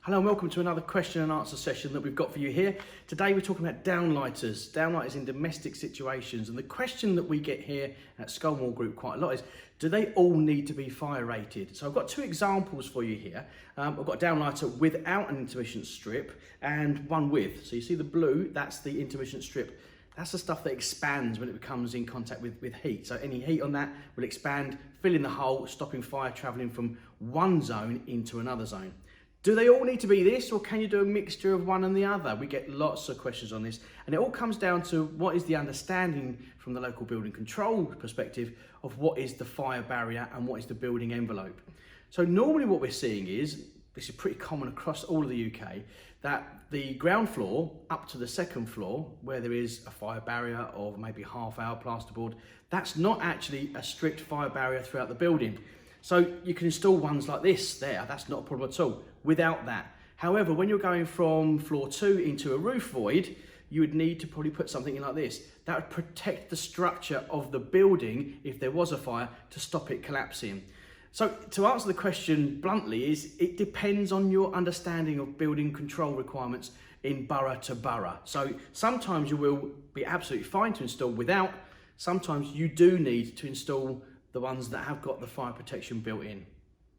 Hello and welcome to another question and answer session that we've got for you here. Today we're talking about downlighters in domestic situations, and the question that we get here at Skolmore Group quite a lot is, do they all need to be fire rated? So I've got two examples for you here. I've got a downlighter without an intermittent strip and one with. So you see the blue, that's the intermittent strip. That's the stuff that expands when it comes in contact with heat. So any heat on that will expand, fill in the hole, stopping fire traveling from one zone into another zone. Do they all need to be this, or can you do a mixture of one and the other? We get lots of questions on this, and it all comes down to what is the understanding from the local building control perspective of what is the fire barrier and what is the building envelope. So normally what we're seeing is, this is pretty common across all of the UK, that the ground floor up to the second floor, where there is a fire barrier of maybe half-hour plasterboard, that's not actually a strict fire barrier throughout the building. So you can install ones like this there, that's not a problem at all, without that. However, when you're going from floor 2 into a roof void, you would need to probably put something in like this. That would protect the structure of the building if there was a fire, to stop it collapsing. So to answer the question bluntly is, it depends on your understanding of building control requirements in borough to borough. So sometimes you will be absolutely fine to install without, sometimes you do need to install the ones that have got the fire protection built in.